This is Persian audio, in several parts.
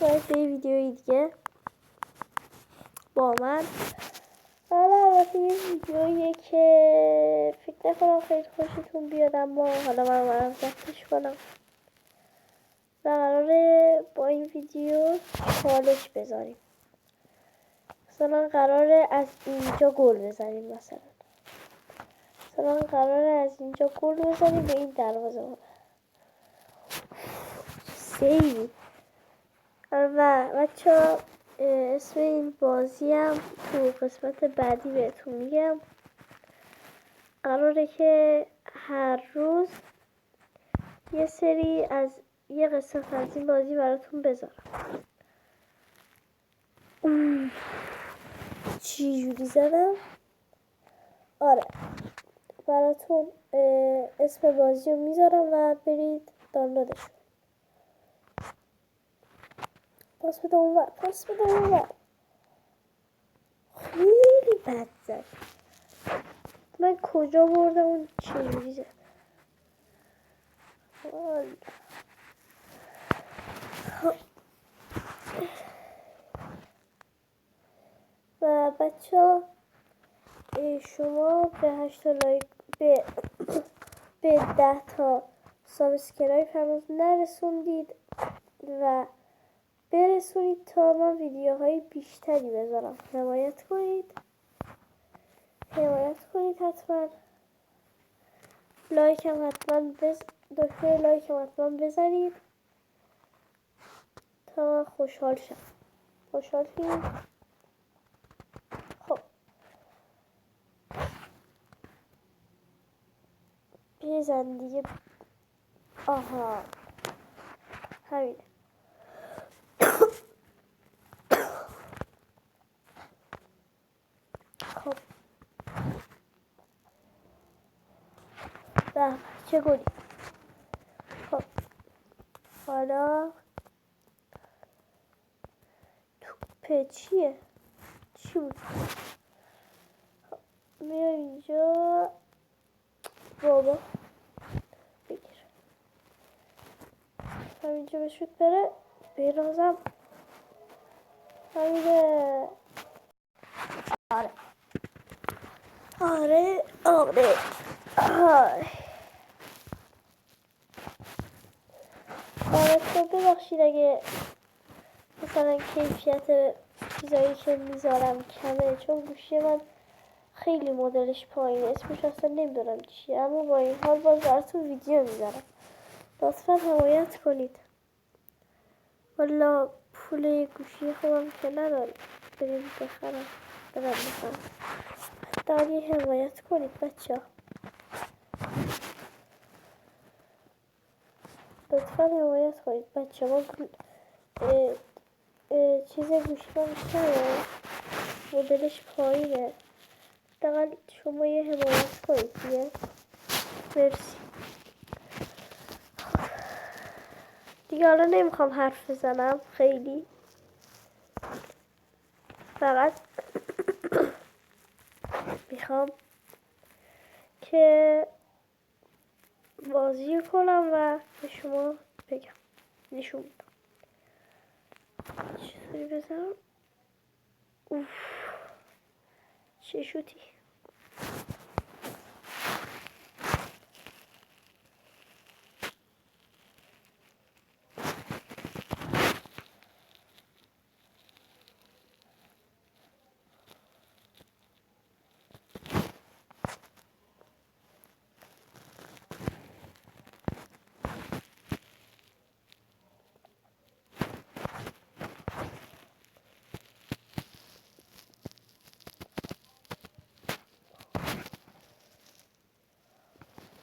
باید به ویدیوی دیگه با من. حالا البته یه ویدیوییه که فکر نکنم خیلی خوشتون بیاد، اما حالا من ضبطش کنم و قراره با این ویدیو چالش بذاریم. مثلا قراره از اینجا گل بزنیم، مثلا قراره از اینجا گل بزنیم به این دروازه سیوی. و بچه اسم این بازی هم تو قسمت بعدی بهتون میگم. قراره که هر روز یه سری از یه قسمت از این بازی براتون بذارم. چی جوری زدم؟ آره براتون اسم بازی رو میذارم و برید دانلودش. پاس بده اونور. خیلی بد زد. من کجا بردم اون چجوری زد؟ و بچه ها شما به 8 لایک به 10 تا سابسکرایب هنوز نرسوندید و برسونید تا من ویدیوهای بیشتری بذارم. حمایت کنید حتما. لایک هم حتما دکمه لایک هم حتما بزنید تا خوشحال شید. خب بزن دیگه. آها همینه. خب چه گلی. خب حالا توپه چی بود؟ خب میام اینجا. بابا بگیر همینجا بشود بره برازم. همینه. آره تو ببخشید اگه مثلا کیفیت چیزایی که میذارم کمه، چون گوشی من خیلی مدلش پایینه، اسمش اصلا نمیدونم چیه، اما با این حال باز براتون ویدیو میذارم. لطفا حمایت کنید. والا پول گوشی خودم که ندارم بریم بخرم. داری حمایت کنید بچه ها. لطفا حمایت کنید بچه ها. چیز گوشی من کمه، مدلش پایینه. حداقل شما یه حمایت کنید دیگه. مرسی. دیگه حالا نمیخوام حرف بزنم خیلی، فقط میخوام که بازی کنم و به شما بگم، نشون بدم. چطوری بزنم؟ چه شوتی.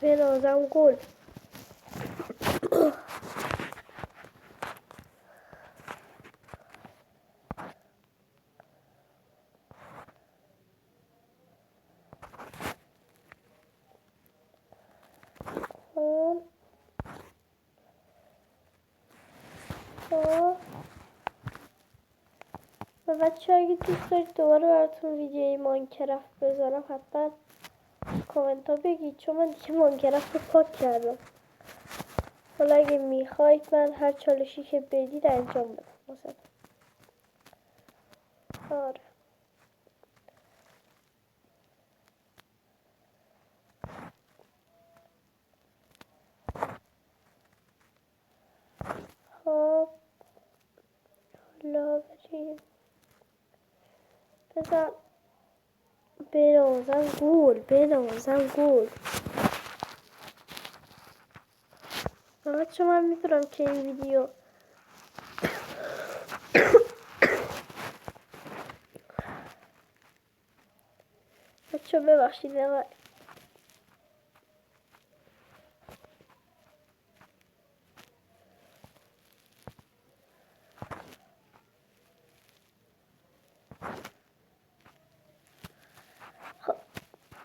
بنازم گل. و بچه اگه دوست دارید دوباره براتون ویدیوی ماینکرافت بذارم حتما کامنت ها بگید، چون من دیگه ماینکرافت رو پاک کردم. حالا اگه میخواید من هر چالشی که بدید انجام بدم. واسه. آره خب حالا بریم بزن بنازم گل بچه من میتونم که این ویدیو بچه ببخشید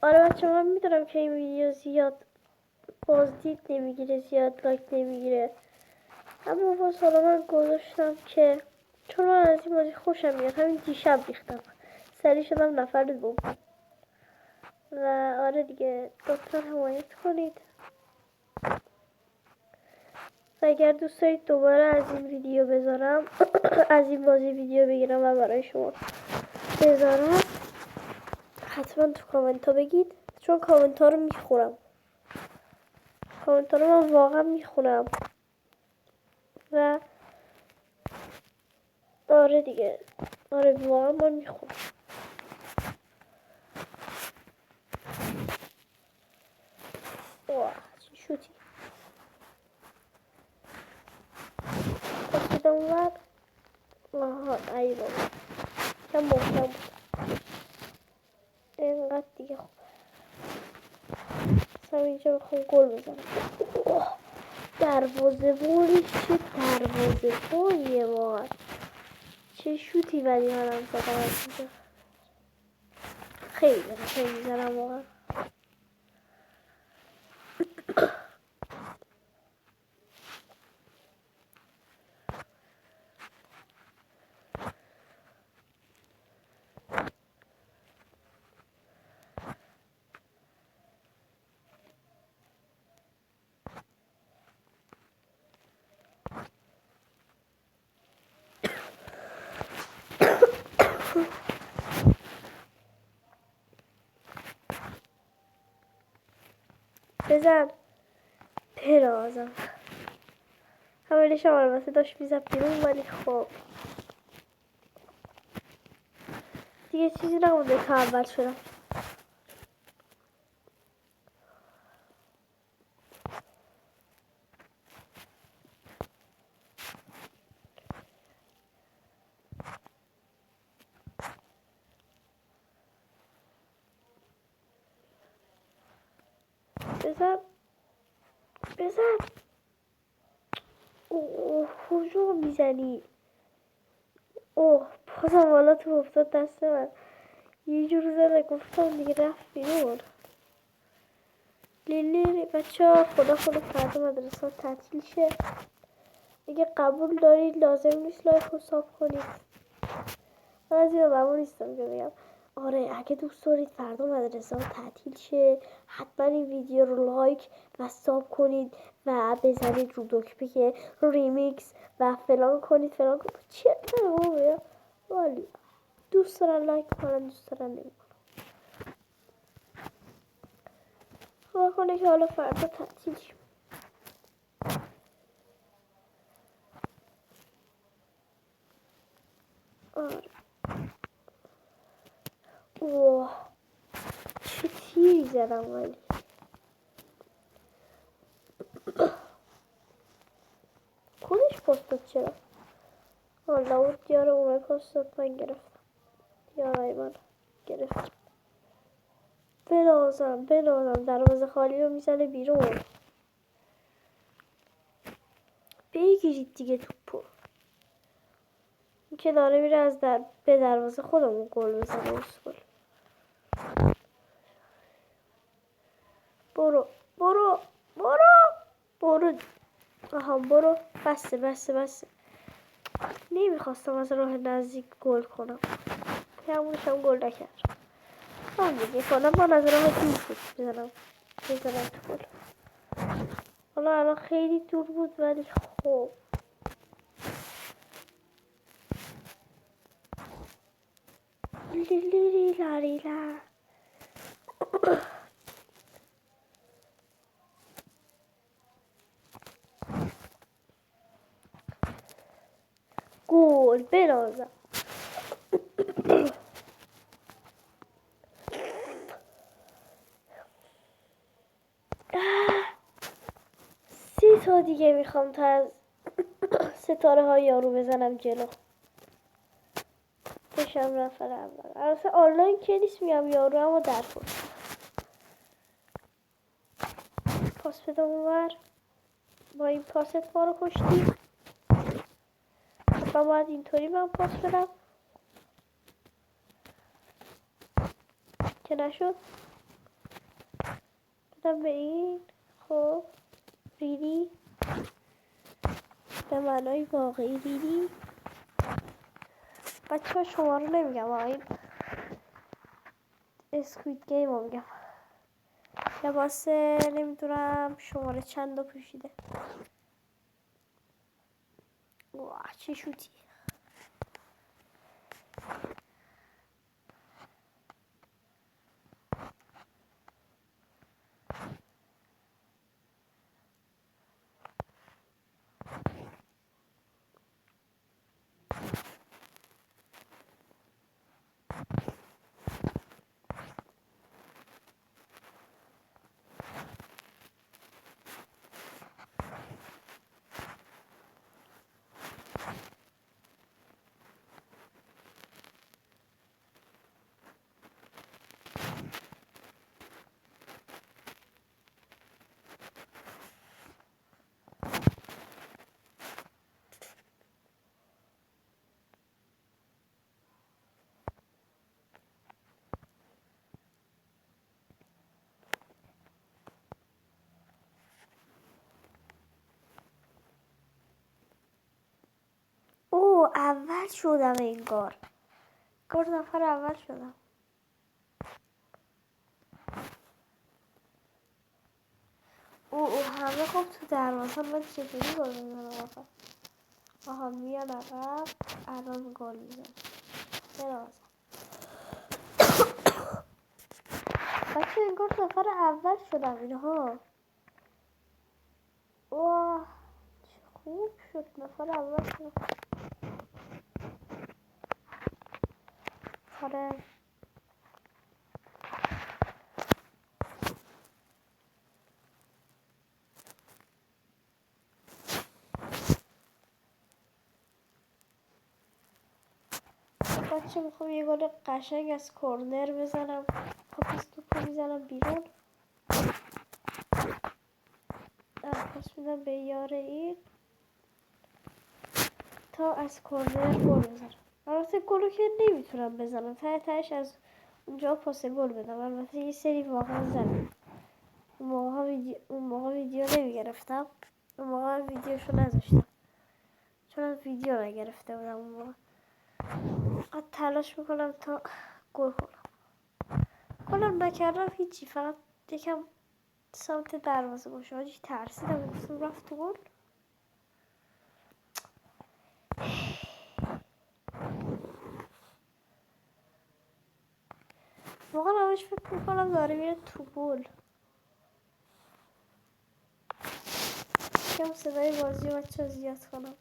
آره بچه من میدونم که این ویدیو زیاد بازدید نمیگیره زیاد لایک نمیگیره اما باز حالا من گذاشتم که چون من از این بازی خوشم میاد همین دیشب ریختم سریع شدم نفر دوم و آره دیگه لطفا حمایت کنید و اگر دوست دارید دوباره از این ویدیو بذارم از این بازی ویدیو بگیرم و برای شما بذارم حتما تو کامنت ها بگید چون کامنت ها رو میخونم کامنت ها رو من واقعا میخونم و آره دیگه آره واقعا من میخونم واه چه شوتی کسیدم اونور آها ای بابا کم محکم بود اینقدر دیگه خوب اصلا اینجا بخوام گل بزنم دروازه بوریش چه دروازه بوریه واقعا چه شوتی ولی منم زدم از اینجا خیلی خیلی میزنم واقعا بزن پرازم اولش هم البته داشت میزد بیرون ولی خب دیگه چیزی نمونده تا اول شدم بزن اوه کجا میزنی اوه بازم والا تو افتاد دست من یه جور زده گفتم دیگه رفت بیرون لیلی بچه ها خدا فردا مدرسه تعطیل شه اگه قبول دارید لازم نیست لایک رو حساب کنید من از این آدم نیستم که بگم آره اگه دوست دارید فردا مدرسه ها تعطیل شه حتما این ویدیو رو لایک و ساب کنید و بزنید رو دکمه که ریمیکس و فلان کنید چه نمو والا دوست دارن لایک کنن دوست دارن نمیکنن خدا کنه که حالا فردا تعطیل شد آره اوه چه تیری زدم ولی خودش پاستاد چرا حالا بود دیاره اونای پاستاد من گرفتم دیاره من گرفتم بنازم دروازه خالی رو میزنه بیرون بگیرید دیگه توپو این که داره میره از به دروازه خودمون گل بزنه اسکول برو آها برو بسه نمیخواستم از راه نزدیک گل کنم همونش هم گل نکرد من دیگه کنم من از راه دور بود بزنم تو گل حالا الان خیلی دور بود ولی خب لیری لاری لا. گل بنازم. تا دیگه میخوام تا از ستاره های یارو بزنم جلو بشم نفر اول. البته آنلاین که نیست میگم یارو، اما در پاس بدم اونور. با این پاست ما رو کشتیم. اصلا باید اینطوری من پاس بدم که نشد. بدم به این. خب ریدی به معنای واقعی ریدی. بچه ها شما رو نمیگم، این اسکوید گیم رو میگم. لباس نمیدونم شماره چند رو پوشیده. واه چه شوتی. او اول شدم انگار نفر اول شدم. او همه خب تو دروازه. من چطوری گل بزنم آخه؟ آها میان عقب. الان گل میزنم. برازم بچه انگار نفر اول شدم اینها. واه چه خوب شد نفر اول شدم. آره بچه میخوام یه گل قشنگ از کورنر بزنم. پاس توپو میزنم بیرون. پاس میدم به یار این تا از کورنر گل بزنم. البته گلو که نمیتونم بزنم، تهش از اونجا پاس گل بدم. البته یه سری واقعا زدم. اون موقع ویدیو نمیگرفتم. اون موقع ویدیوشو نذاشتم چون از ویدیو نگرفته بودم. اون موقع قد تلاش میکنم تا گل کنم. گلم نکردم هیچی، فقط یکم سمت دروازه باشه. حاجی ترسیدم گفتم رفت تو گل. واقعا همش فکر میکنم داره میره تو گل. کم صدای بازی بچه زیاد کنم.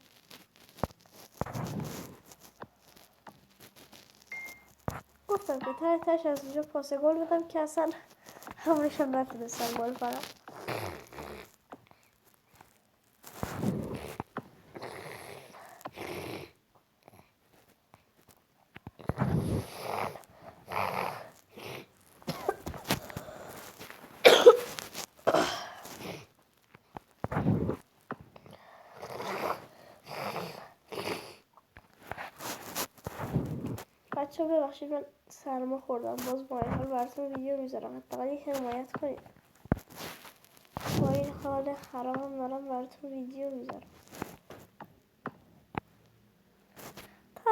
گفتم که تهش از اونجا پاس گل بدم که اصلا همشون نتونستن گل کنم. بچه ببخشید من سرما خوردم. باز با این حال براتون ویدیو میذارم. حداقل یک حمایت کنید. با این حال خرابم دارم براتون ویدیو میذارم. تا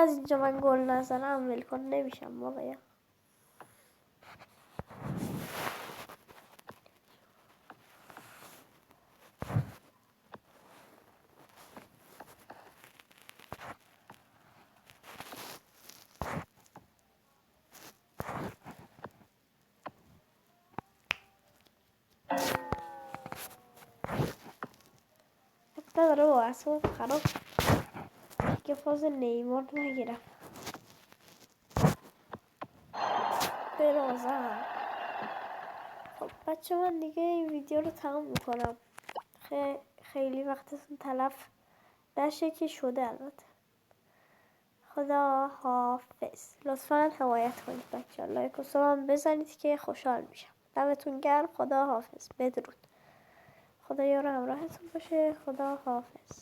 از اینجا من گل نزنم ولکن نمیشم واقعا. داره با اصلا خراب که فاز نیمار نگیرم برازم. خب بچه من دیگه این ویدیو رو تمام میکنم. خیلی وقتتون تلف نشه که شده. البته خدا حافظ. لطفا حمایت کنید بچه، لایک و سلام بزنید که خوشحال میشم. دمتون گرم. خدا حافظ. بدرود. خدا یار همراهتون باشه. خدا حافظ.